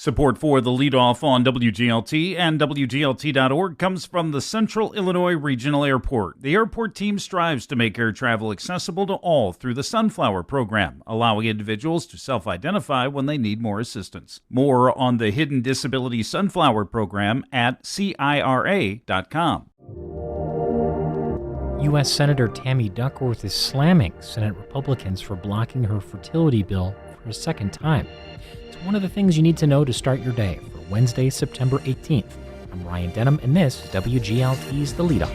Support for the Leadoff on WGLT and WGLT.org comes from the Central Illinois Regional Airport. The airport team strives to make air travel accessible to all through the Sunflower program, allowing individuals to self-identify when they need more assistance. More on the Hidden Disability Sunflower program at CIRA.com. U.S. Senator Tammy Duckworth is slamming Senate Republicans for blocking her fertility bill for a second time. One of the things you need to know to start your day for Wednesday, September 18th. I'm Ryan Denham, and this is WGLT's The Leadoff.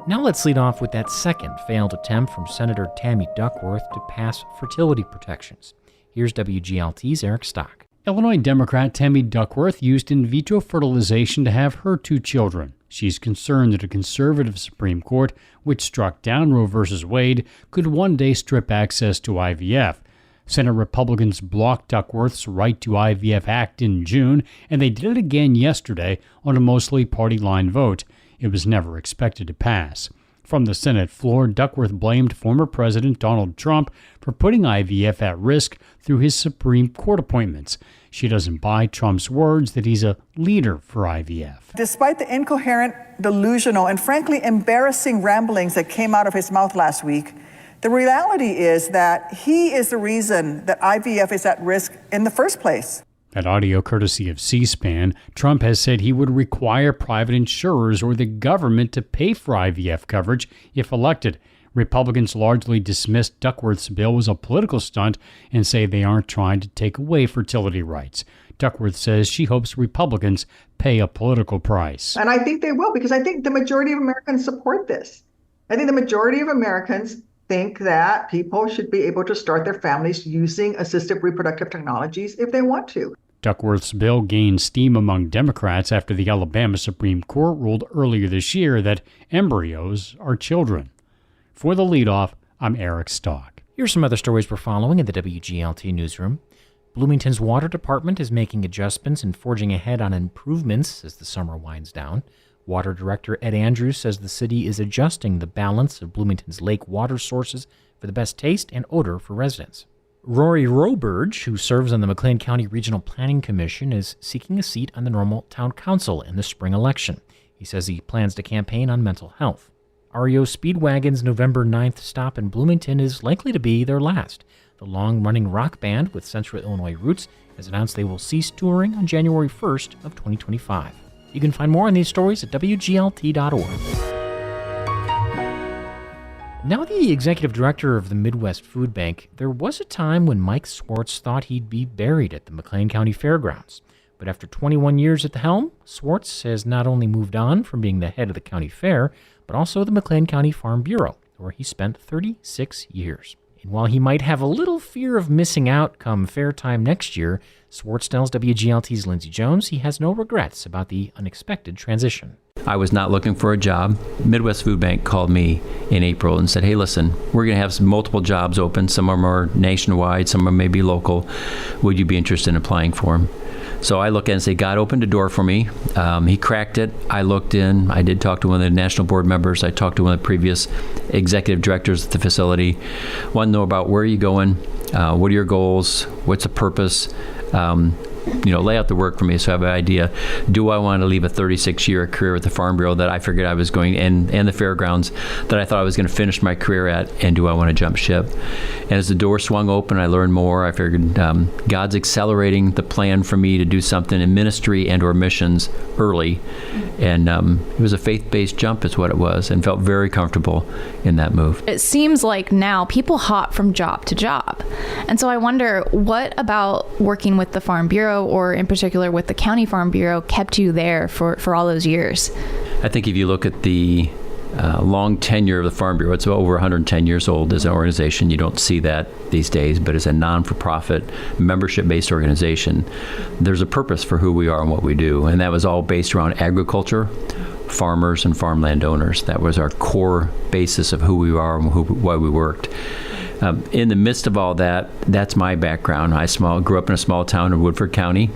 Now let's lead off with that second failed attempt from Senator Tammy Duckworth to pass fertility protections. Here's WGLT's Eric Stock. Illinois Democrat Tammy Duckworth used in vitro fertilization to have her 2 children. She's concerned that a conservative Supreme Court, which struck down Roe v. Wade, could one day strip access to IVF. Senate Republicans blocked Duckworth's Right to IVF Act in June, and they did it again yesterday on a mostly party-line vote. It was never expected to pass. From the Senate floor, Duckworth blamed former President Donald Trump for putting IVF at risk through his Supreme Court appointments. She doesn't buy Trump's words that he's a leader for IVF. Despite the incoherent, delusional, and frankly embarrassing ramblings that came out of his mouth last week, the reality is that he is the reason that IVF is at risk in the first place. That audio courtesy of C-SPAN, Trump has said he would require private insurers or the government to pay for IVF coverage if elected. Republicans largely dismissed Duckworth's bill as a political stunt and say they aren't trying to take away fertility rights. Duckworth says she hopes Republicans pay a political price. And I think they will, because I think the majority of Americans support this. I think the majority of Americans think that people should be able to start their families using assistive reproductive technologies if they want to. Duckworth's bill gained steam among Democrats after the Alabama Supreme Court ruled earlier this year that embryos are children. For the Leadoff, I'm Eric Stock. Here's some other stories we're following in the WGLT newsroom. Bloomington's water department is making adjustments and forging ahead on improvements as the summer winds down. Water Director Ed Andrews says the city is adjusting the balance of Bloomington's lake water sources for the best taste and odor for residents. Rory Roberge, who serves on the McLean County Regional Planning Commission, is seeking a seat on the Normal Town Council in the spring election. He says he plans to campaign on mental health. REO Speedwagon's November 9th stop in Bloomington is likely to be their last. The long-running rock band with Central Illinois roots has announced they will cease touring on January 1st of 2025. You can find more on these stories at WGLT.org. Now the executive director of the Midwest Food Bank, there was a time when Mike Swartz thought he'd be buried at the McLean County Fairgrounds. But after 21 years at the helm, Swartz has not only moved on from being the head of the county fair, but also the McLean County Farm Bureau, where he spent 36 years. And while he might have a little fear of missing out come fair time next year, Swartz tells WGLT's Lindsey Jones he has no regrets about the unexpected transition. I was not looking for a job. Midwest Food Bank called me in April and said, hey, listen, we're going to have multiple jobs open. Some of them are nationwide, some of them may be local. Would you be interested in applying for them? So I look at it and say, God opened a door for me. He cracked it. I looked in. I did talk to one of the national board members. I talked to one of the previous executive directors at the facility. Want to know about where are you going? What are your goals? What's the purpose? Lay out the work for me so I have an idea. Do I want to leave a 36-year career with the Farm Bureau that I figured I was going, and the fairgrounds that I thought I was going to finish my career at, and do I want to jump ship? And as the door swung open, I learned more. I figured God's accelerating the plan for me to do something in ministry and or missions early. And it was a faith-based jump is what it was, and felt very comfortable in that move. It seems like now people hop from job to job. And so I wonder, what about working with the Farm Bureau, or in particular with the County Farm Bureau, kept you there for all those years? I think if you look at the long tenure of the Farm Bureau, it's over 110 years old as an organization. You don't see that these days, but as a non-for-profit, membership-based organization, there's a purpose for who we are and what we do. And that was all based around agriculture, farmers, and farmland owners. That was our core basis of who we are and why we worked. In the midst of all that, that's my background. I grew up in a small town in Woodford County,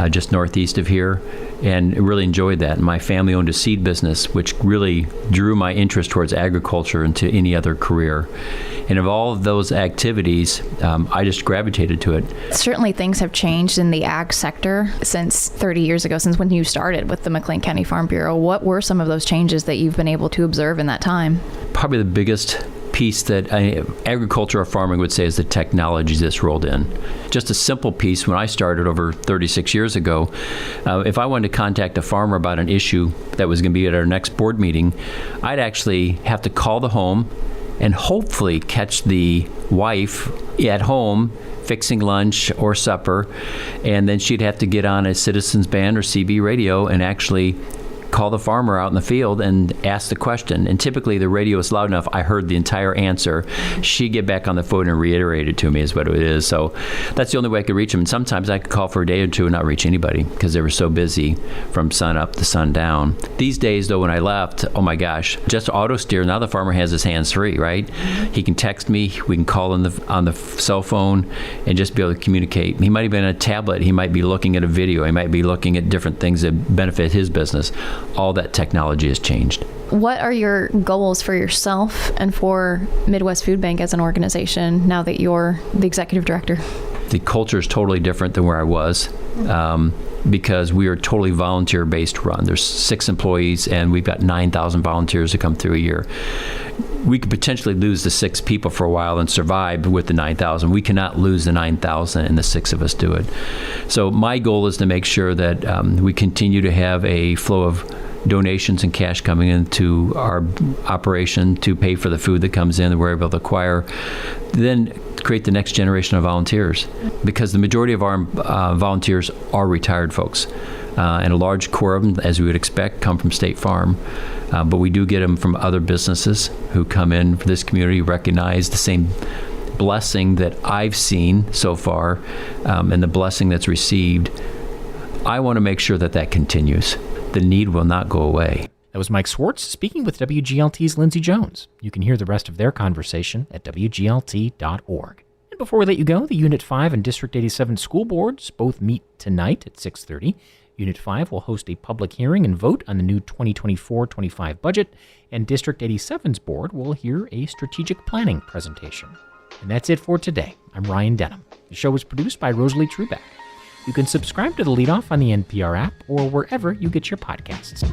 just northeast of here, and really enjoyed that. My family owned a seed business, which really drew my interest towards agriculture into any other career. And of all of those activities, I just gravitated to it. Certainly things have changed in the ag sector since 30 years ago, since when you started with the McLean County Farm Bureau. What were some of those changes that you've been able to observe in that time? Probably the biggest piece that agriculture or farming would say is the technology that's rolled in. Just a simple piece, when I started over 36 years ago, if I wanted to contact a farmer about an issue that was going to be at our next board meeting, I'd actually have to call the home and hopefully catch the wife at home fixing lunch or supper, and then she'd have to get on a Citizens Band or CB radio and actually call the farmer out in the field and ask the question. And typically the radio is loud enough, I heard the entire answer. She'd get back on the phone and reiterate it to me is what it is. So that's the only way I could reach them. And sometimes I could call for a day or two and not reach anybody because they were so busy from sun up to sun down. These days, though, when I left, oh my gosh, just auto steer. Now the farmer has his hands free, right? He can text me. We can call on the cell phone and just be able to communicate. He might have been on a tablet. He might be looking at a video. He might be looking at different things that benefit his business. All that technology has changed. What are your goals for yourself and for Midwest Food Bank as an organization now that you're the executive director? The culture is totally different than where I was because we are totally volunteer-based run. There's 6 employees and we've got 9,000 volunteers that come through a year. We could potentially lose the 6 people for a while and survive with the 9,000. We cannot lose the 9,000 and the 6 of us do it. So my goal is to make sure that we continue to have a flow of donations and cash coming into our operation to pay for the food that comes in that we're able to acquire. Then create the next generation of volunteers, because the majority of our volunteers are retired folks. And a large core of them, as we would expect, come from State Farm. But we do get them from other businesses who come in for this community, recognize the same blessing that I've seen so far and the blessing that's received. I want to make sure that that continues. The need will not go away. That was Mike Swartz speaking with WGLT's Lindsay Jones. You can hear the rest of their conversation at WGLT.org. And before we let you go, the Unit 5 and District 87 school boards both meet tonight at 6:30. Unit 5 will host a public hearing and vote on the new 2024-25 budget, and District 87's board will hear a strategic planning presentation. And that's it for today. I'm Ryan Denham. The show was produced by Rosalie Trubeck. You can subscribe to the Leadoff on the NPR app or wherever you get your podcasts.